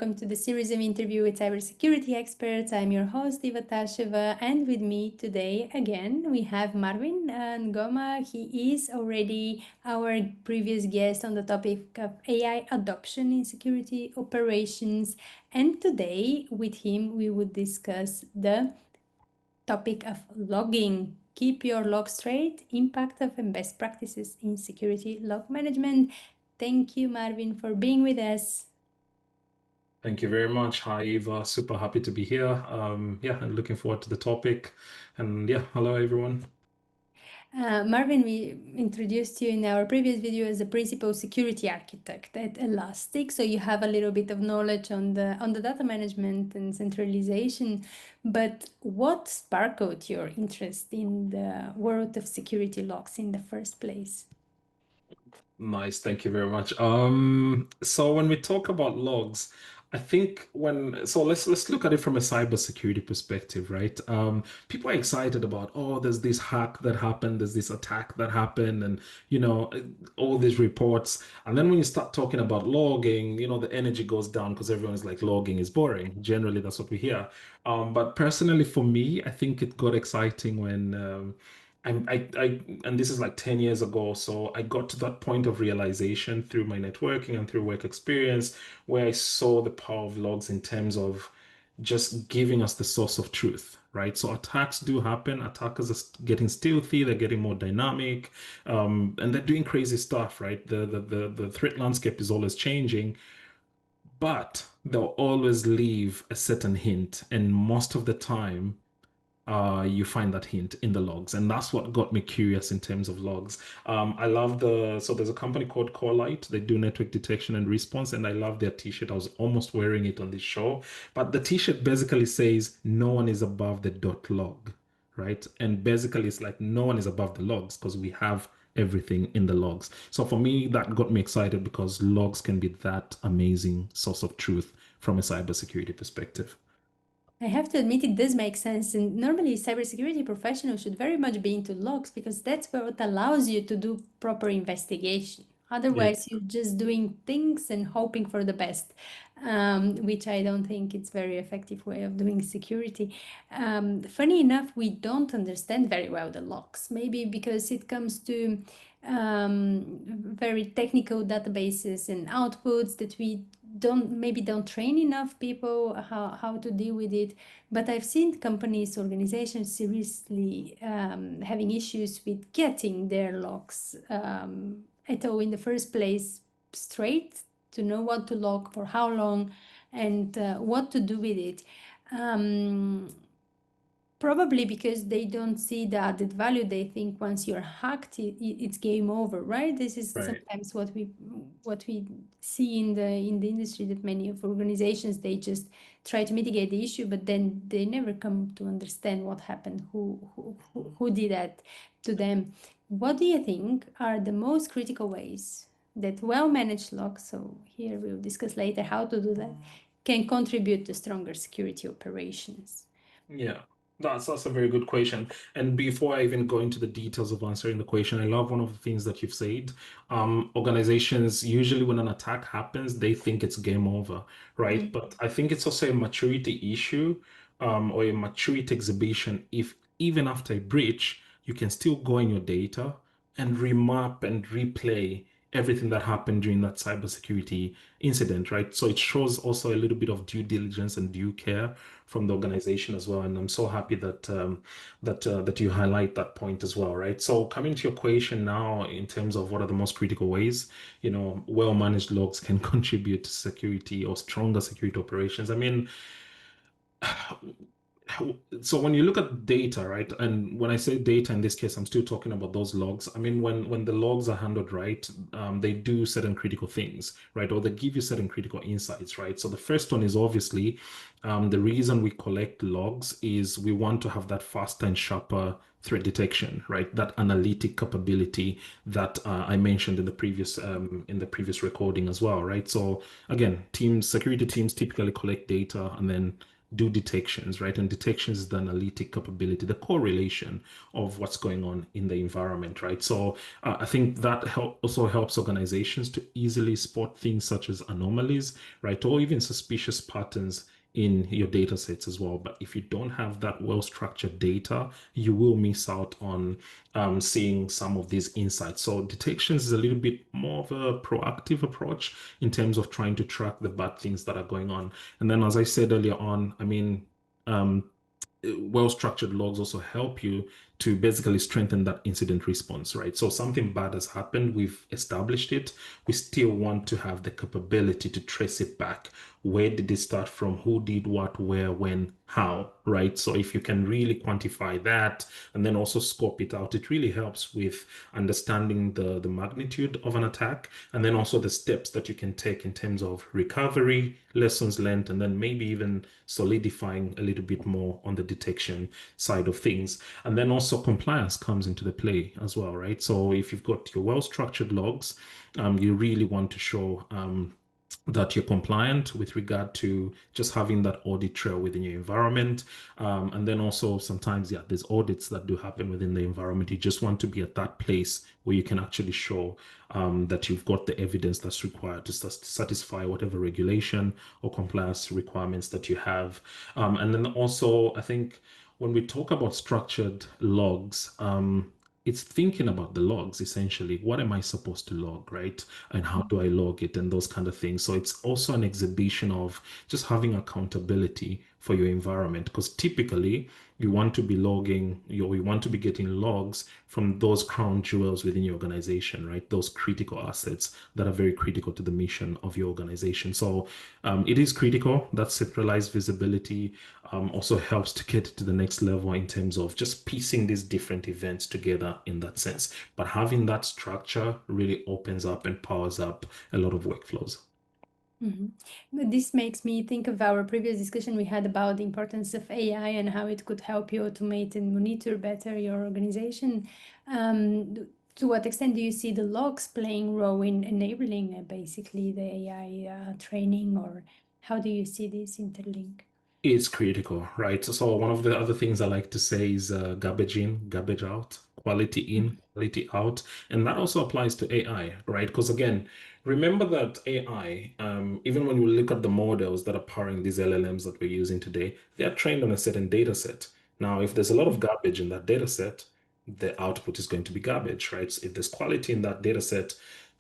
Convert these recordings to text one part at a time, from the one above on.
welcome to the series of interview with cybersecurity experts. I'm your host, Iva Tasheva, and with me today again we have Marvin Ngoma. He is already our previous guest on the topic of AI adoption in security operations, and today with him we would discuss the topic of logging. Keep your log straight, impact of and best practices in security log management. Thank you, Marvin, for being with us. Thank you very much. Hi, Eva. Super happy to be here. And looking forward to the topic. And yeah, hello, everyone. Marvin, we introduced you in our previous video as a principal security architect at Elastic, so you have a little bit of knowledge on the data management and centralization. But what sparked your interest in the world of security logs in the first place? Nice. Thank you very much. So when we talk about logs, I think let's look at it from a cybersecurity perspective, right? People are excited about, oh, there's this hack that happened, there's this attack that happened, and all these reports. And then when you start talking about logging, the energy goes down because everyone's like, logging is boring. Generally, that's what we hear. But personally, for me, I think it got exciting when and this is like 10 years ago. So I got to that point of realization through my networking and through work experience where I saw the power of logs in terms of just giving us the source of truth, right? So attacks do happen. Attackers are getting stealthy, they're getting more dynamic, and they're doing crazy stuff, right? The threat landscape is always changing, but they'll always leave a certain hint. And most of the time, you find that hint in the logs, and that's what got me curious in terms of logs. I love so there's a company called Corelight. They do network detection and response, and I love their t-shirt. I was almost wearing it on this show, but the t-shirt basically says no one is above the dot log, right? And basically it's like no one is above the logs because we have everything in the logs. So for me, that got me excited because logs can be that amazing source of truth from a cybersecurity perspective. I have to admit it does make sense, and normally cybersecurity professionals should very much be into logs because that's what allows you to do proper investigation. Yeah, Otherwise, you're just doing things and hoping for the best, which I don't think it's very effective way of doing security. Funny enough, we don't understand very well the logs, maybe because it comes to very technical databases and outputs that we don't train enough people how to deal with it. But I've seen companies, organizations seriously having issues with getting their logs at all in the first place straight, to know what to log for how long and what to do with it. Probably because they don't see the added value. They think once you're hacked, it's game over, right? This is right. sometimes what we see in the industry, that many of organizations, they just try to mitigate the issue, but then they never come to understand what happened, who did that to them. What do you think are the most critical ways that well-managed logs, so here we'll discuss later how to do that, can contribute to stronger security operations? Yeah, that's a very good question. And before I even go into the details of answering the question, I love one of the things that you've said. Organizations usually when an attack happens, they think it's game over, right? But I think it's also a maturity issue, or a maturity exhibition. If even after a breach, you can still go in your data and remap and replay everything that happened during that cybersecurity incident, right? So it shows also a little bit of due diligence and due care from the organization as well. And I'm so happy that you highlight that point as well, right? So coming to your question now, in terms of what are the most critical ways, well-managed logs can contribute to security or stronger security operations. I mean, so when you look at data, right, and when I say data in this case, I'm still talking about those logs. I mean, when the logs are handled right, they do certain critical things, right, or they give you certain critical insights, right. So the first one is obviously the reason we collect logs is we want to have that faster and sharper threat detection, right? That analytic capability that I mentioned in the previous recording as well, right? So again, security teams typically collect data and then do detections, right? And detections is the analytic capability, the correlation of what's going on in the environment, right? So I think that also helps organizations to easily spot things such as anomalies, right? Or even suspicious patterns in your data sets as well. But if you don't have that well-structured data, you will miss out on seeing some of these insights. So detections is a little bit more of a proactive approach in terms of trying to track the bad things that are going on. And then, as I said earlier on, I mean, um, well-structured logs also help you to basically strengthen that incident response, right? So something bad has happened, we've established it. We still want to have the capability to trace it back. Where did it start from? Who did what, where, when, how, right? So if you can really quantify that and then also scope it out, it really helps with understanding the magnitude of an attack and then also the steps that you can take in terms of recovery, lessons learned, and then maybe even solidifying a little bit more on the detection side of things. And then also compliance comes into the play as well, right? So if you've got your well-structured logs, you really want to show that you're compliant with regard to just having that audit trail within your environment. And then also sometimes, yeah, there's audits that do happen within the environment. You just want to be at that place where you can actually show that you've got the evidence that's required to satisfy whatever regulation or compliance requirements that you have. And then also, I think when we talk about structured logs, it's thinking about the logs essentially. What am I supposed to log, right? And how do I log it and those kind of things. So it's also an exhibition of just having accountability for your environment because typically you want to be logging, you want to be getting logs from those crown jewels within your organization, right? Those critical assets that are very critical to the mission of your organization. So it is critical that centralized visibility also helps to get to the next level in terms of just piecing these different events together in that sense. But having that structure really opens up and powers up a lot of workflows. Mhm. But this makes me think of our previous discussion we had about the importance of AI and how it could help you automate and monitor better your organization. To what extent do you see the logs playing a role in enabling basically the AI training, or how do you see this interlink? It's critical, right? So one of the other things I like to say is garbage in, garbage out, quality in, quality out. And that also applies to AI, right? Because again, remember that AI, even when we look at the models that are powering these LLMs that we're using today, they are trained on a certain data set. Now, if there's a lot of garbage in that data set, the output is going to be garbage, right? So if there's quality in that data set,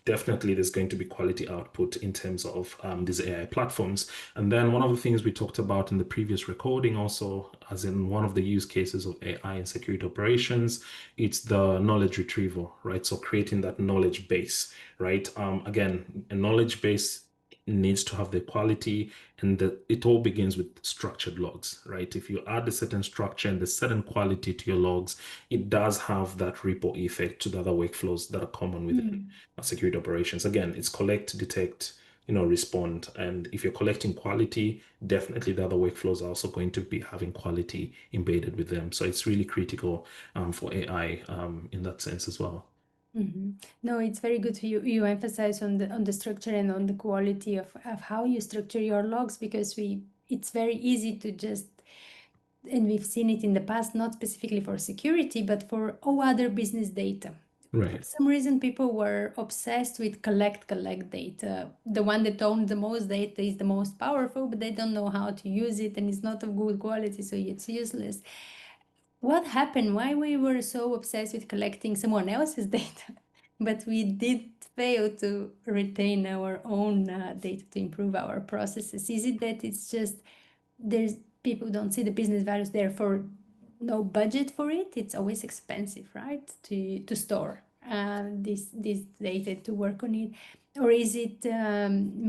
definitely there's going to be quality output in terms of these AI platforms. And then one of the things we talked about in the previous recording also, as in one of the use cases of AI in security operations, it's the knowledge retrieval, right? So creating that knowledge base, right? Again, a knowledge base needs to have the quality and it all begins with structured logs, right? If you add a certain structure and a certain quality to your logs, it does have that ripple effect to the other workflows that are common within Mm. security operations. Again, it's collect, detect, respond. And if you're collecting quality, definitely the other workflows are also going to be having quality embedded with them. So it's really critical for AI in that sense as well. No, it's very good you emphasize on the structure and on the quality of how you structure your logs, because it's very easy to just, and we've seen it in the past, not specifically for security, but for all other business data. For Right. some reason, people were obsessed with collect data. The one that owns the most data is the most powerful, but they don't know how to use it, and it's not of good quality, so it's useless. What happened? Why we were so obsessed with collecting someone else's data, but we did fail to retain our own data to improve our processes? Is it that it's just there's people don't see the business values, therefore no budget for it? It's always expensive, right, to store this data, to work on it? Or is it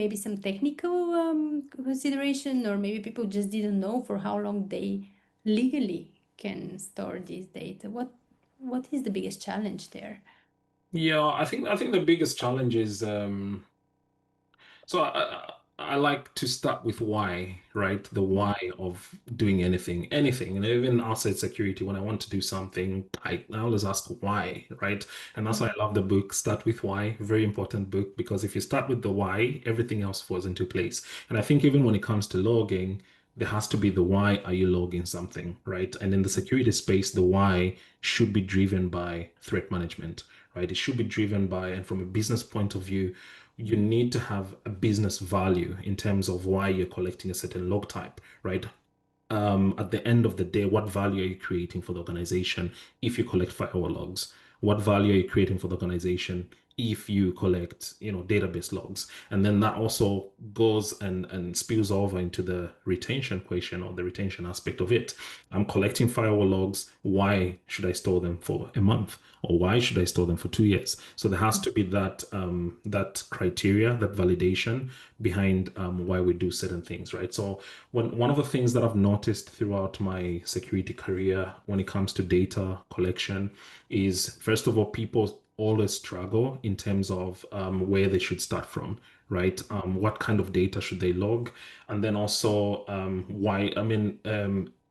maybe some technical consideration, or maybe people just didn't know for how long they legally can store this data? What is the biggest challenge there? Yeah, I think the biggest challenge is so I like to start with why, right? The why of doing anything, and even outside security. When I want to do something, I always ask why, right? And that's why I love the book Start with Why. Very important book because if you start with the why, everything else falls into place. And I think even when it comes to logging, there has to be the why are you logging something, right? And in the security space, the why should be driven by threat management, right? It should be driven by, and from a business point of view, you need to have a business value in terms of why you're collecting a certain log type, right? At the end of the day, what value are you creating for the organization if you collect firewall logs? What value are you creating for the organization if you collect, database logs? And then that also goes and spills over into the retention question or the retention aspect of it. I'm collecting firewall logs. Why should I store them for a month? Or why should I store them for 2 years? So there has to be that criteria, that validation behind why we do certain things, right? So one of the things that I've noticed throughout my security career when it comes to data collection is, first of all, people always struggle in terms of where they should start from, right? What kind of data should they log? And then also why,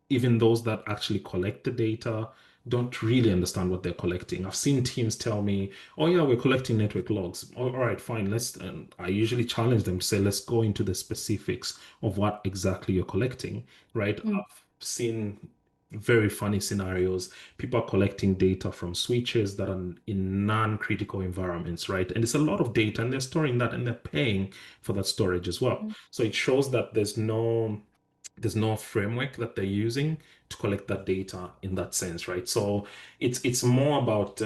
even those that actually collect the data don't really understand what they're collecting. I've seen teams tell me, oh yeah, we're collecting network logs. All right, fine. Let's, and I usually challenge them to say, let's go into the specifics of what exactly you're collecting, right? Mm. I've seen very funny scenarios. People are collecting data from switches that are in non-critical environments, right? And it's a lot of data, and they're storing that and they're paying for that storage as well. So it shows that there's no framework that they're using to collect that data in that sense, right? So it's more about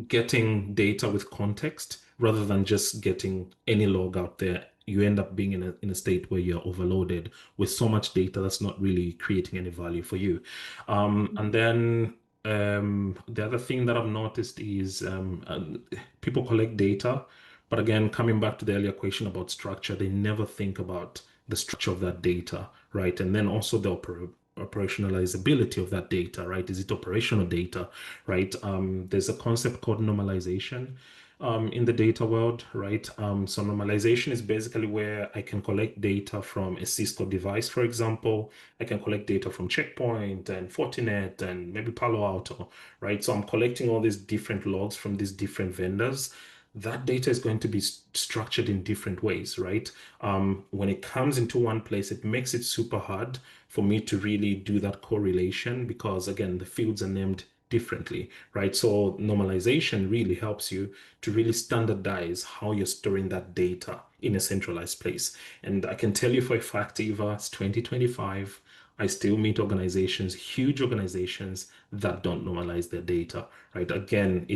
getting data with context rather than just getting any log out there. You end up being in a state where you're overloaded with so much data that's not really creating any value for you. And then the other thing that I've noticed is people collect data, but again, coming back to the earlier question about structure, they never think about the structure of that data, right? And then also the operationalizability of that data, right? Is it operational data, right? There's a concept called normalization in the data world, right? So normalization is basically where I can collect data from a Cisco device, for example. I can collect data from Checkpoint and Fortinet and maybe Palo Alto, right? So I'm collecting all these different logs from these different vendors. That data is going to be structured in different ways, right? When it comes into one place, it makes it super hard for me to really do that correlation because, again, the fields are named differently, right? So normalization really helps you to really standardize how you're storing that data in a centralized place. And I can tell you for a fact, Eva, it's 2025. I still meet organizations, huge organizations that don't normalize their data, right? Again,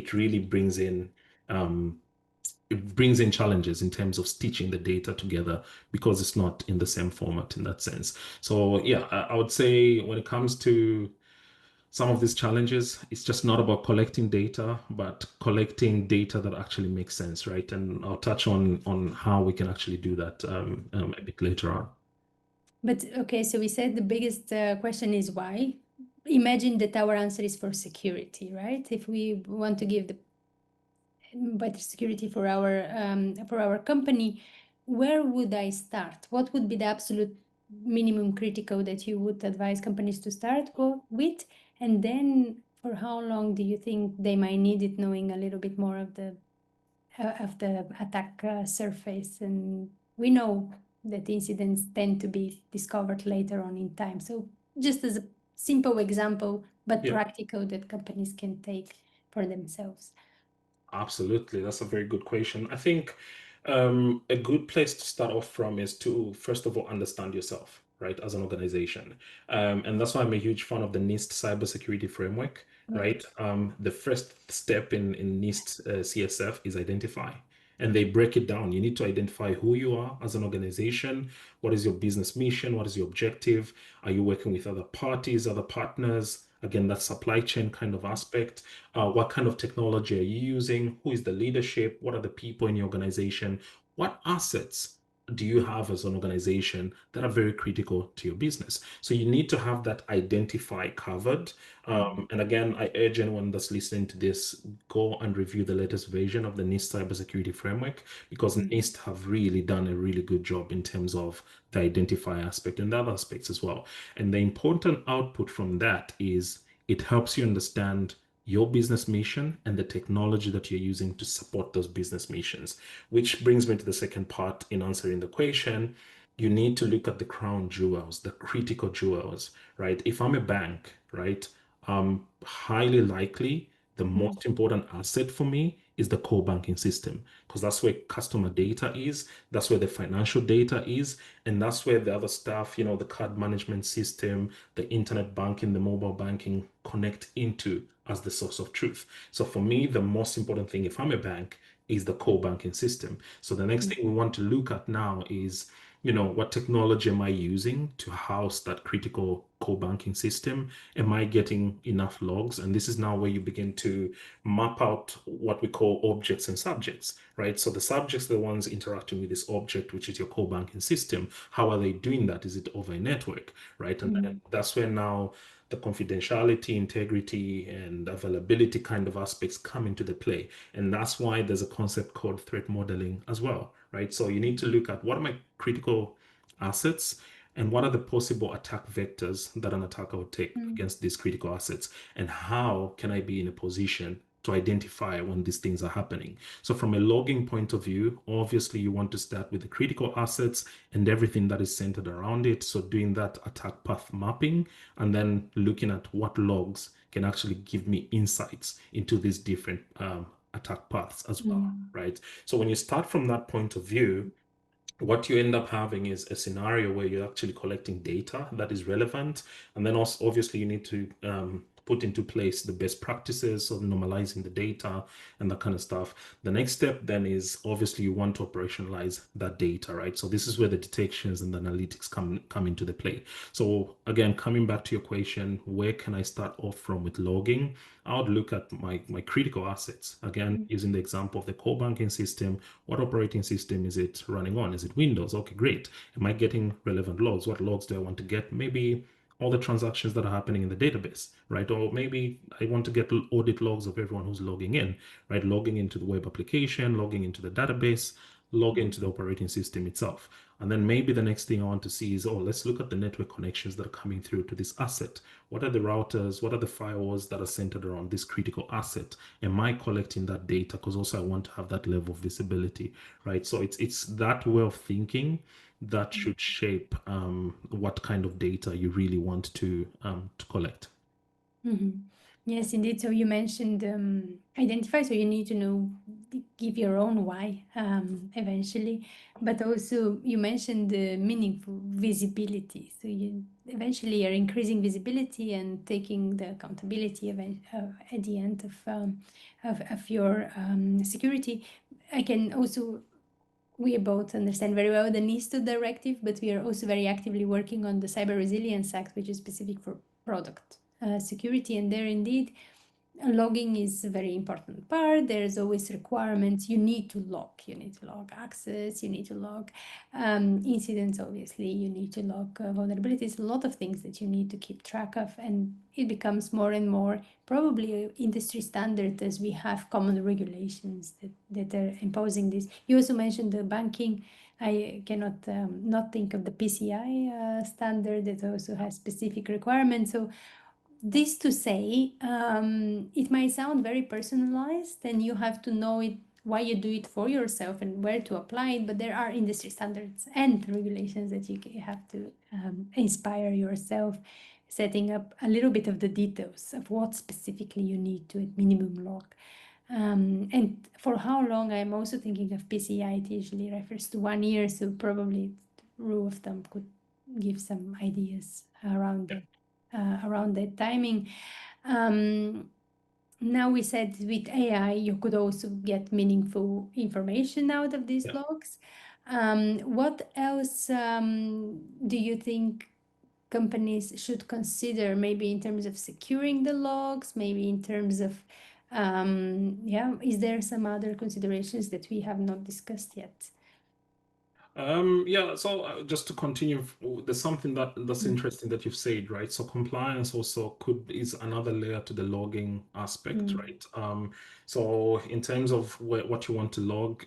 um, it brings in challenges in terms of stitching the data together because it's not in the same format in that sense. So yeah, I would say when it comes to some of these challenges, it's just not about collecting data, but collecting data that actually makes sense, right? And I'll touch on how we can actually do that a bit later on. But okay, so we said the biggest question is why. Imagine that our answer is for security, right? If we want to give the better security for our company, where would I start? What would be the absolute minimum critical that you would advise companies to start with? And then for how long do you think they might need it, knowing a little bit more of the attack surface? And we know that incidents tend to be discovered later on in time. So just as a simple example, but Yeah. practical, that companies can take for themselves. Absolutely. That's a very good question. I think a good place to start off from is to, first of all, understand yourself, right, as an organization. And that's why I'm a huge fan of the NIST cybersecurity framework, Yeah. right? The first step in NIST CSF is identify. And they break it down. You need to identify who you are as an organization. What is your business mission? What is your objective? Are you working with other parties, other partners? Again, that supply chain kind of aspect. What kind of technology are you using? Who is the leadership? What are the people in your organization? What assets do you have as an organization that are very critical to your business? So you need to have that identify covered. And again, I urge anyone that's listening to this, go and review the latest version of the NIST cybersecurity framework because NIST have really done a really good job in terms of the identify aspect and the other aspects as well. And the important output from that is it helps you understand your business mission and the technology that you're using to support those business missions. Which brings me to the second part in answering the question. you need to look at the crown jewels, the critical jewels, right? If I'm a bank, right, highly likely the Mm, most important asset for me is the core banking system because that's where customer data is, that's where the financial data is, and that's where the other stuff, the card management system, the internet banking, the mobile banking connect into as the source of truth. So for me, the most important thing if I'm a bank is the core banking system. So the next mm, thing we want to look at now is what technology am I using to house that critical core banking system? Am I getting enough logs? And this is now where you begin to map out what we call objects and subjects, right? So the subjects are the ones interacting with this object, which is your core banking system. How are they doing that? Is it over a network, right? And mm, that's where now the confidentiality, integrity, and availability kind of aspects come into the play. And that's why there's a concept called threat modeling as well, right? So you need to look at what are my critical assets and what are the possible attack vectors that an attacker would take mm, against these critical assets, and how can I be in a position to identify when these things are happening. So from a logging point of view, obviously you want to start with the critical assets and everything that is centered around it. So doing that attack path mapping and then looking at what logs can actually give me insights into these different attack paths as well, mm, right? So when you start from that point of view, what you end up having is a scenario where you're actually collecting data that is relevant. And then also, obviously, you need to put into place the best practices of normalizing the data and that kind of stuff. The next step then is obviously you want to operationalize that data, right? So this is where the detections and the analytics come into the play. So again, coming back to your question, where can I start off from with logging? I would look at my critical assets. Again, mm, using the example of the core banking system, what operating system is it running on? Is it Windows? Okay, great. Am I getting relevant logs? What logs do I want to get? Maybe all the transactions that are happening in the database, right? Or maybe I want to get audit logs of everyone who's logging in, right? Logging into the web application, logging into the database, log into the operating system itself. And then maybe the next thing I want to see is, oh, let's look at the network connections that are coming through to this asset. What are the routers? What are the firewalls that are centered around this critical asset? Am I collecting that data? Because also I want to have that level of visibility, right? So it's that way of thinking that mm. should shape what kind of data you really want to collect. Mhm. Yes, indeed. So you mentioned identify, so you need to know, give your own why eventually, but also you mentioned the meaningful visibility. So you eventually are increasing visibility and taking the accountability at the end of your security. I can also we both understand very well the NIS2 directive, but we are also very actively working on the Cyber Resilience Act, which is specific for product security. And there, indeed, logging is a very important part. There's always requirements. You need to log. You need to log access. You need to log incidents. Obviously, you need to log vulnerabilities. A lot of things that you need to keep track of, and it becomes more and more probably a industry standard as we have common regulations that are imposing this. You also mentioned the banking. I cannot not think of the PCI standard that also has specific requirements. So this to say, it might sound very personalized, and you have to know it why you do it for yourself and where to apply it. But there are industry standards and regulations that you have to inspire yourself, setting up a little bit of the details of what specifically you need to at minimum log. And for how long, I'm also thinking of PCI. It usually refers to 1 year, so probably rule of thumb could give some ideas around that timing. Um, Now we said with AI, you could also get meaningful information out of these Yeah. logs. What else do you think companies should consider, maybe in terms of securing the logs, maybe in terms of, yeah, is there some other considerations that we have not discussed yet? Yeah, so just to continue, there's something that's Mm, interesting that you've said, right? So compliance also is another layer to the logging aspect, mm, right? So in terms of what you want to log,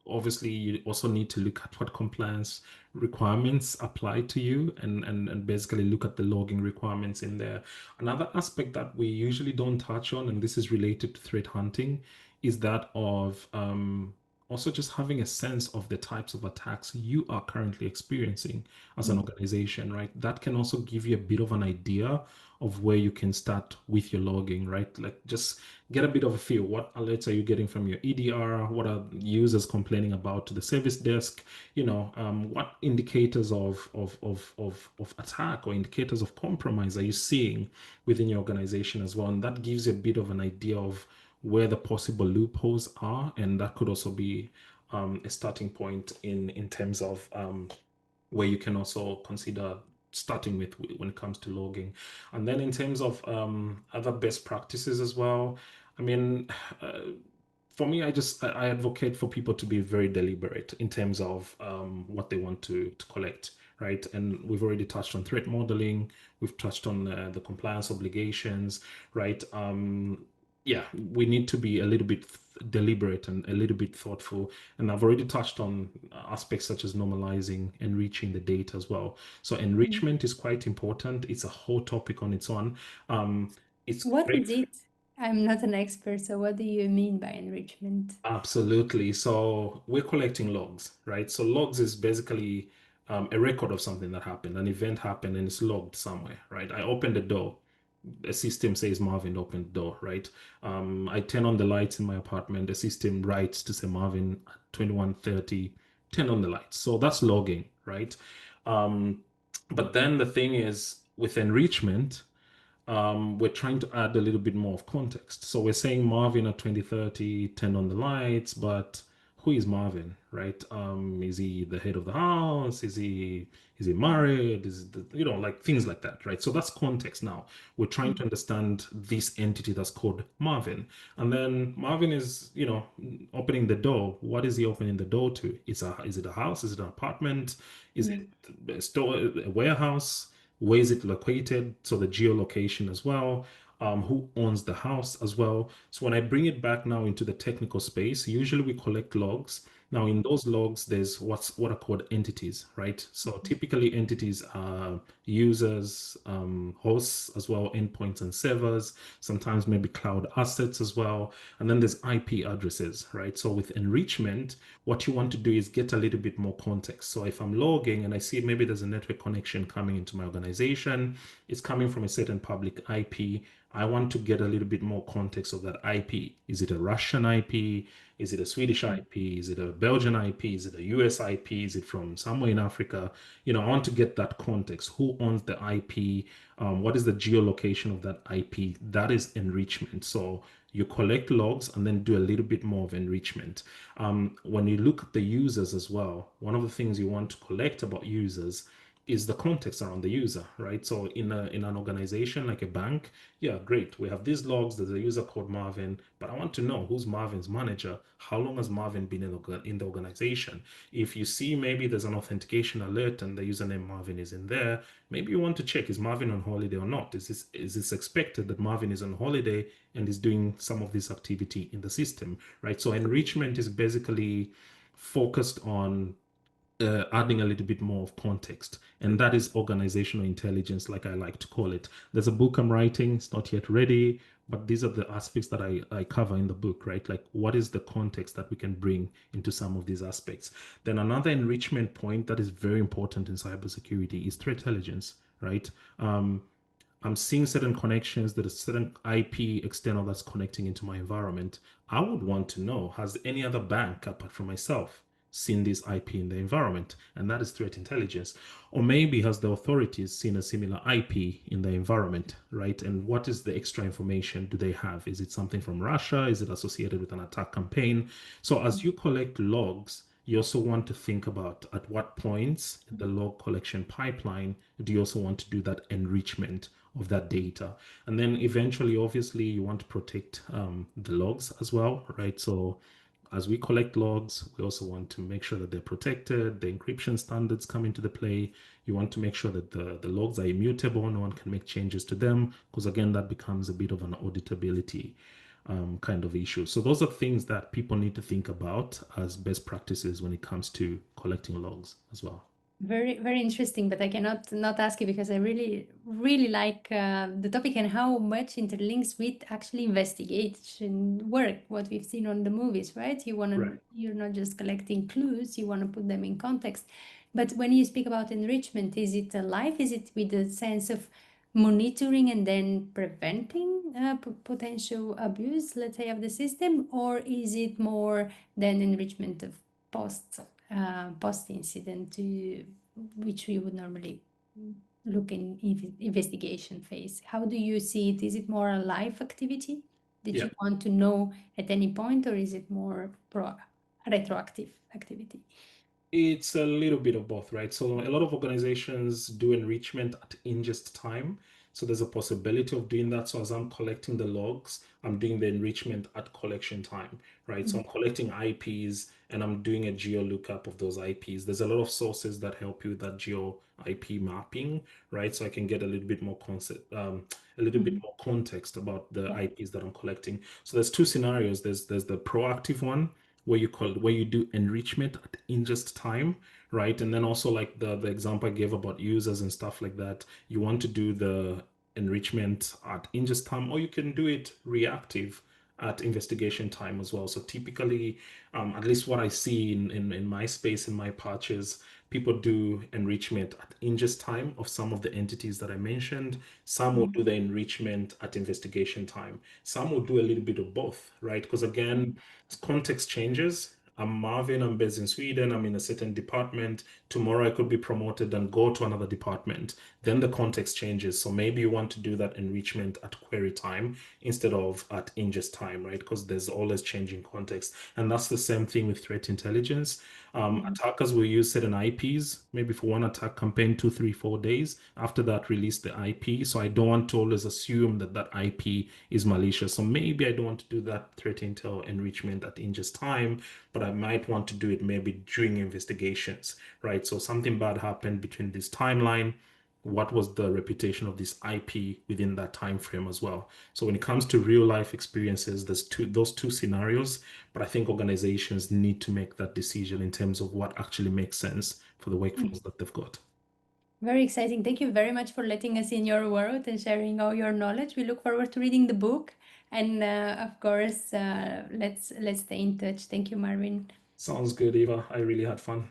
obviously you also need to look at what compliance requirements apply to you and basically look at the logging requirements in there. Another aspect that we usually don't touch on, and this is related to threat hunting, is that of also just having a sense of the types of attacks you are currently experiencing as an organization, right? That can also give you a bit of an idea of where you can start with your logging, right? Like just get a bit of a feel. What alerts are you getting from your EDR? What are users complaining about to the service desk? What indicators of attack or indicators of compromise are you seeing within your organization as well? And that gives you a bit of an idea of where the possible loopholes are, and that could also be a starting point in terms of where you can also consider starting with when it comes to logging. And then in terms of other best practices as well, I mean, uh, for me, I advocate for people to be very deliberate in terms of what they want to collect, right? And we've already touched on threat modeling, we've touched on the compliance obligations, right? Yeah, we need to be a little bit deliberate and a little bit thoughtful. And I've already touched on aspects such as normalizing, enriching the data as well. So Mm. enrichment is quite important. It's a whole topic on its own. It's What great. is it? I'm not an expert, so what do you mean by enrichment? Absolutely. So we're collecting logs, right? So logs is basically a record of something that happened, an event happened and it's logged somewhere, right? I opened the door. A system says Marvin opened the door, right? I turn on the lights in my apartment. The system writes to say Marvin at 21:30, turn on the lights. So that's logging, right? Um, but then the thing is with enrichment, we're trying to add a little bit more of context. So we're saying Marvin at 2030 turned on the lights, but who is Marvin, right? Is he the head of the house? Is he married? Like things like that, right? So that's context now. We're trying to understand this entity that's called Marvin. And then Marvin is, opening the door. What is he opening the door to? Is it a house? Is it an apartment? Is Mm. it a store, a warehouse? Where is it located? So the geolocation as well. Who owns the house as well. So when I bring it back now into the technical space, usually we collect logs. Now in those logs, there's what are called entities, right? So typically entities are users, hosts as well, endpoints and servers, sometimes maybe cloud assets as well. And then there's IP addresses, right? So with enrichment, what you want to do is get a little bit more context. So if I'm logging and I see maybe there's a network connection coming into my organization, it's coming from a certain public IP. I want to get a little bit more context of that IP. Is it a Russian IP? Is it a Swedish IP? Is it a Belgian IP? Is it a US IP? Is it from somewhere in Africa? I want to get that context. Who owns the IP? What is the geolocation of that IP? That is enrichment. So you collect logs and then do a little bit more of enrichment. When you look at the users as well, one of the things you want to collect about users is the context around the user, right? So in an organization like a bank, yeah, great. We have these logs. There's a user called Marvin, but I want to know who's Marvin's manager. How long has Marvin been in the organization? If you see maybe there's an authentication alert and the username Marvin is in there, maybe you want to check, is Marvin on holiday or not? Is this expected that Marvin is on holiday and is doing some of this activity in the system, right? So enrichment is basically focused on adding a little bit more of context, and that is organizational intelligence, like I like to call it. There's a book I'm writing, it's not yet ready, but these are the aspects that I cover in the book, right? Like, what is the context that we can bring into some of these aspects? Then, another enrichment point that is very important in cybersecurity is threat intelligence, right? Um, I'm seeing certain connections, that a certain IP external that's connecting into my environment. I would want to know, has any other bank apart from myself seen this IP in the environment? And that is threat intelligence. Or maybe has the authorities seen a similar IP in the environment, right? And what is the extra information do they have? Is it something from Russia? Is it associated with an attack campaign? So as you collect logs, you also want to think about at what points in the log collection pipeline do you also want to do that enrichment of that data. And then eventually, obviously, you want to protect the logs as well, right? So as we collect logs, we also want to make sure that they're protected, the encryption standards come into the play. You want to make sure that the logs are immutable, no one can make changes to them, because again, that becomes a bit of an auditability kind of issue. So those are things that people need to think about as best practices when it comes to collecting logs as well. Very, very interesting, but I cannot not ask you because I really, really like the topic and how much interlinks with actually investigation work, what we've seen on the movies, right? Right. You're not just collecting clues, you want to put them in context. But when you speak about enrichment, is it alive? Is it with the sense of monitoring and then preventing potential abuse, let's say, of the system, or is it more than enrichment of post post incident to which we would normally look in investigation phase? How do you see it? Is it more a live activity that Yeah. you want to know at any point, or is it more retroactive activity? It's a little bit of both, right? So a lot of organizations do enrichment at ingest time. So there's a possibility of doing that. So as I'm collecting the logs, I'm doing the enrichment at collection time, right? So I'm collecting IPs and I'm doing a geo lookup of those IPs. There's a lot of sources that help you with that geo IP mapping, right? So I can get a little bit more concept, a little bit Mhm. more context about the Yeah. IPs that I'm collecting. So there's two scenarios. There's the proactive one where you do enrichment at ingest time, right? And then also like the example I gave about users and stuff like that, you want to do the enrichment at ingest time, or you can do it reactive at investigation time as well. So typically, at least what I see in my space, in my patches, people do enrichment at ingest time of some of the entities that I mentioned. Some will Mhm. do the enrichment at investigation time. Some will do a little bit of both, right? Because again, context changes. I'm Marvin, I'm based in Sweden, I'm in a certain department. Tomorrow I could be promoted and go to another department. Then the context changes. So maybe you want to do that enrichment at query time instead of at ingest time, right? Because there's always changing context. And that's the same thing with threat intelligence. Mhm. Attackers will use certain IPs, maybe for one attack campaign, 2, 3, 4 days. After that, release the IP. So I don't want to always assume that that IP is malicious. So maybe I don't want to do that threat intel enrichment at ingest time, but I might want to do it maybe during investigations, right? So something bad happened between this timeline. What was the reputation of this IP within that time frame as well? So when it comes to real life experiences, there's those two scenarios, but I think organizations need to make that decision in terms of what actually makes sense for the Mhm. workflows that they've got. Very exciting. Thank you very much for letting us in your world and sharing all your knowledge. We look forward to reading the book, and of course, let's stay in touch. Thank you, Marvin. Sounds good, Eva. I really had fun.